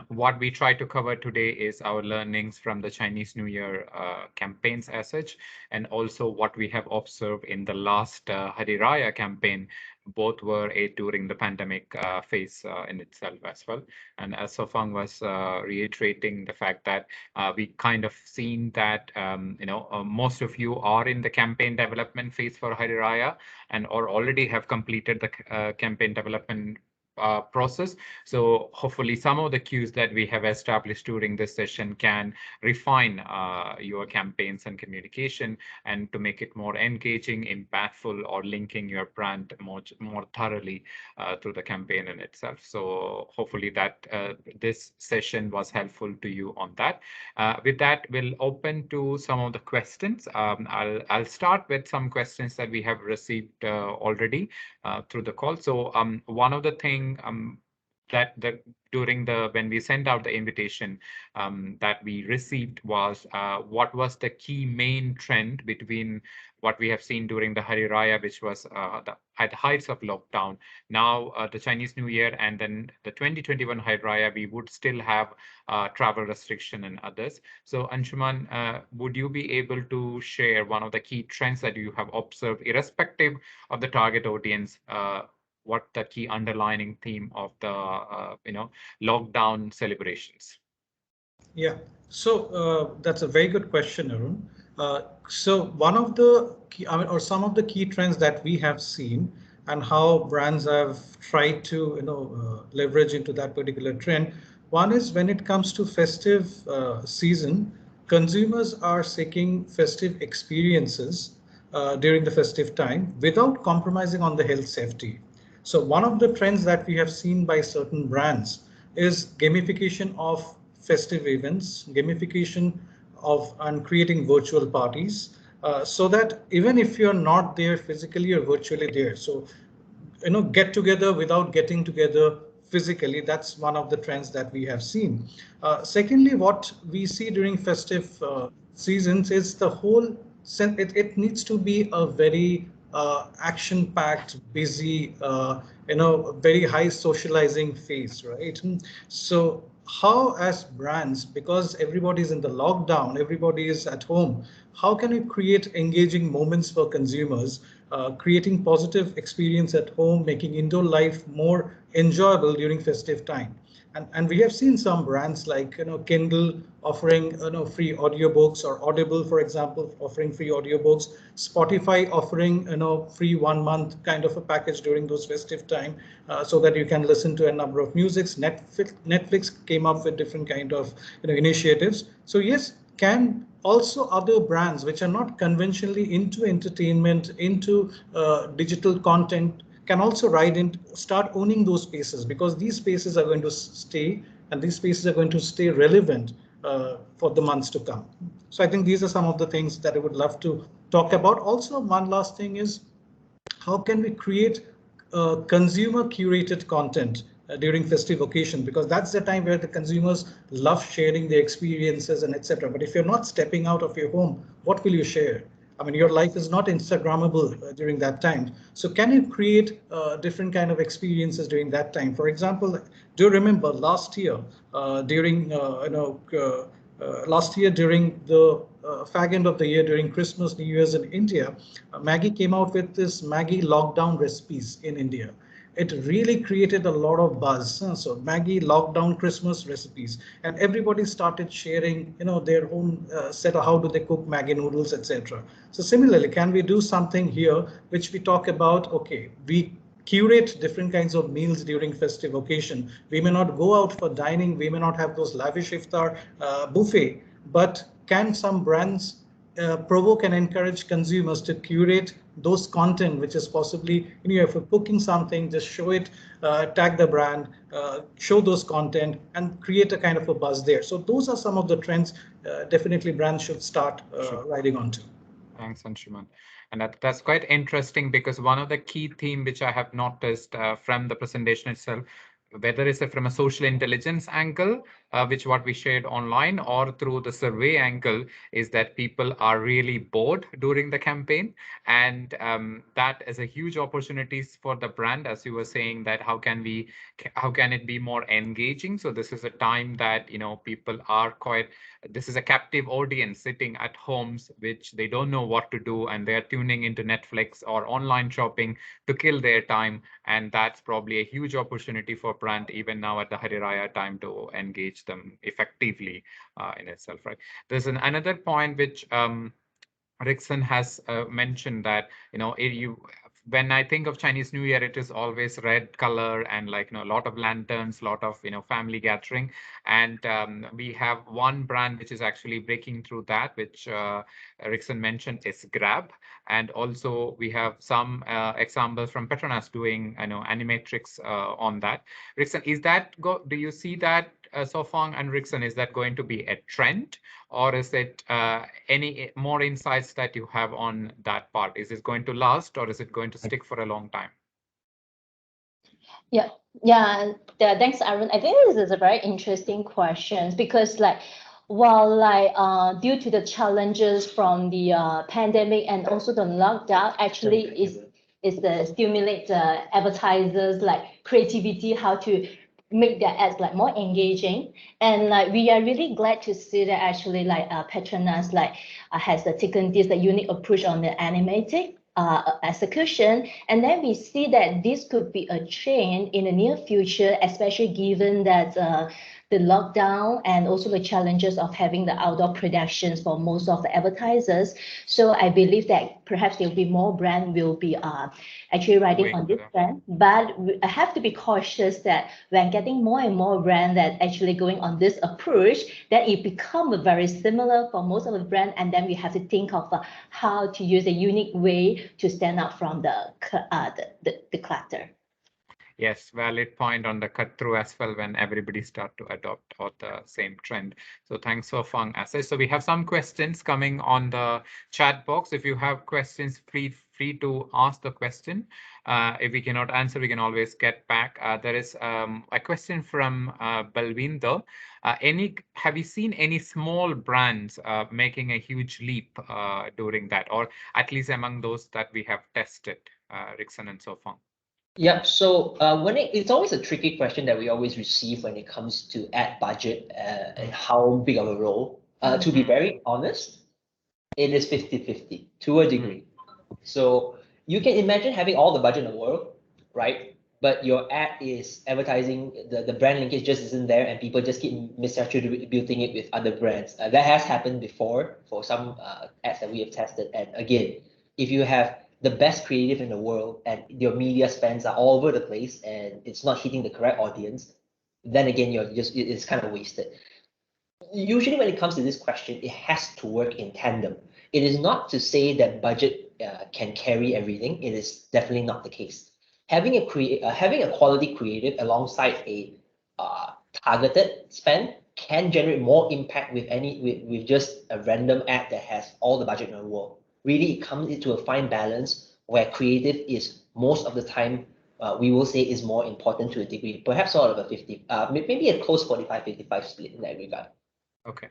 what we try to cover today is our learnings from the Chinese New Year campaigns as such, and also what we have observed in the last Hari Raya campaign. Both were during the pandemic phase in itself as well. And as Sofang was reiterating the fact that we kind of seen that most of you are in the campaign development phase for Hari Raya and or already have completed the campaign development process. So hopefully some of the cues that we have established during this session can refine your campaigns and communication and to make it more engaging, impactful, or linking your brand more thoroughly through the campaign in itself. So hopefully that this session was helpful to you on that. With that, we'll open to some of the questions. I'll start with some questions that we have received already through the call. So one of the things that during when we sent out the invitation that we received was what was the key main trend between what we have seen during the Hari Raya, which was at the heights of lockdown. Now the Chinese New Year and then the 2021 Hari Raya, we would still have travel restriction and others. So Anshuman, would you be able to share one of the key trends that you have observed, irrespective of the target audience, what the key underlining theme of the lockdown celebrations? Yeah, so that's a very good question, Arun. So one of the key, or some of the key trends that we have seen and how brands have tried to leverage into that particular trend. One is when it comes to festive season, consumers are seeking festive experiences during the festive time without compromising on the health safety. So one of the trends that we have seen by certain brands is gamification of festive events, gamification of and creating virtual parties, so that even if you're not there physically or virtually there, so get together without getting together physically. That's one of the trends that we have seen. Secondly, what we see during festive seasons is the whole it needs to be a very action-packed, busy, very high socializing phase, right? So how as brands, because everybody's in the lockdown, everybody is at home, how can we create engaging moments for consumers, creating positive experience at home, making indoor life more enjoyable during festive time? And we have seen some brands like Kindle offering free audiobooks, or Audible, for example, offering free audiobooks, Spotify offering free 1 month kind of a package during those festive time, so that you can listen to a number of musics. Netflix came up with different kind of initiatives. So yes, can also other brands which are not conventionally into entertainment, into digital content, can also start owning those spaces, because these spaces are going to stay, and these spaces are going to stay relevant for the months to come. So I think these are some of the things that I would love to talk about. Also, one last thing is, how can we create consumer curated content during festive occasion, because that's the time where the consumers love sharing their experiences and etc. But if you're not stepping out of your home, what will you share? I mean, your life is not Instagrammable during that time. So can you create different kind of experiences during that time? For example, do you remember last year during last year during the fag end of the year, during Christmas, New Year's in India, Maggie came out with this Maggie lockdown recipes in India. It really created a lot of buzz. So Maggie lockdown Christmas recipes, and everybody started sharing, their own set of how do they cook Maggie noodles, etc. So similarly, can we do something here which we talk about? Okay, we curate different kinds of meals during festive occasion. We may not go out for dining, we may not have those lavish iftar buffet, but can some brands provoke and encourage consumers to curate those content, which is possibly, if you're cooking something, just show it, tag the brand, show those content, and create a kind of a buzz there. So those are some of the trends definitely brands should start riding onto. Thanks, Anshuman. And that's quite interesting, because one of the key theme which I have noticed from the presentation itself, whether it's from a social intelligence angle, which what we shared online, or through the survey angle, is that people are really bored during the campaign. And that is a huge opportunity for the brand, as you were saying, that how can it be more engaging? So this is a time that, people are quite, this is a captive audience sitting at homes, which they don't know what to do, and they're tuning into Netflix or online shopping to kill their time. And that's probably a huge opportunity for brand, even now at the Hari Raya time, to engage them effectively in itself, right? There's another point which Rickson has mentioned, that when I think of Chinese New Year, it is always red color and a lot of lanterns, lot of family gathering, and we have one brand which is actually breaking through that, which Rickson mentioned, is Grab, and also we have some examples from Petronas doing animatrix on that. Rickson, do you see that, Sofang and Rickson, is that going to be a trend, or is it any more insights that you have on that part? Is it going to last, or is it going to stick for a long time? Yeah. Thanks, Arun. I think this is a very interesting question, because while due to the challenges from the pandemic and also the lockdown, actually is the stimulate advertisers creativity, how to make their ads more engaging. And we are really glad to see that actually Petronas has taken this unique approach on the animatic execution. And then we see that this could be a trend in the near future, especially given that the lockdown and also the challenges of having the outdoor productions for most of the advertisers. So I believe that perhaps there will be more brands will be actually riding on this trend. But I have to be cautious that when getting more and more brands that actually going on this approach, that it becomes very similar for most of the brands, and then we have to think of how to use a unique way to stand out from the clutter. Yes, valid point on the cut through as well, when everybody start to adopt or the same trend. So thanks for Fang Asay. So we have some questions coming on the chat box. If you have questions, free to ask the question. If we cannot answer, we can always get back. There is a question from Balvinder. Have you seen any small brands making a huge leap during that, or at least among those that we have tested, Rickson and Sofang? Yeah, so it's always a tricky question that we always receive when it comes to ad budget and how big of a role. To be very honest, it is 50-50 to a degree. So you can imagine having all the budget in the world, right? but your ad is advertising, the brand linkage just isn't there, and people just keep misattributing it with other brands. That has happened before for some ads that we have tested. And again, if you have the best creative in the world and your media spends are all over the place and it's not hitting the correct audience, then again, it's kind of wasted. Usually when it comes to this question, it has to work in tandem. It is not to say that budget can carry everything. It is definitely not the case. Having a quality creative alongside a targeted spend can generate more impact with just a random ad that has all the budget in the world. Really, it comes into a fine balance where creative is most of the time we will say is more important to a degree, perhaps sort of a 50, maybe a close 45-55 split in that regard. Okay.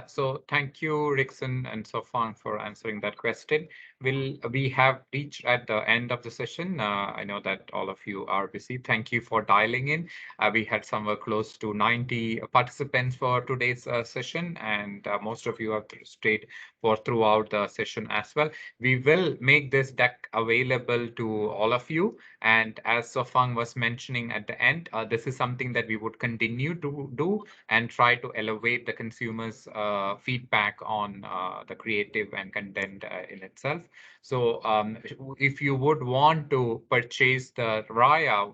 So thank you, Rickson and Sofan, for answering that question. We have reached at the end of the session. I know that all of you are busy. Thank you for dialing in. We had somewhere close to 90 participants for today's session, and most of you have stayed for throughout the session as well. We will make this deck available to all of you. And as Sofang was mentioning at the end, this is something that we would continue to do and try to elevate the consumers' feedback on the creative and content in itself. So if you would want to purchase the Raya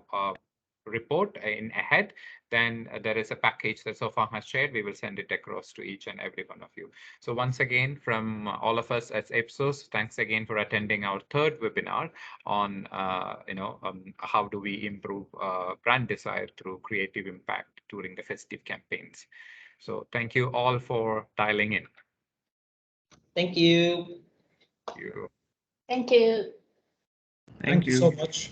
report in ahead, then there is a package that Sofang has shared. We will send it across to each and every one of you. So once again, from all of us at Ipsos, thanks again for attending our third webinar on how do we improve brand desire through creative impact during the festive campaigns. So thank you all for dialing in. Thank you. Thank you. Thank you. Thank you so much.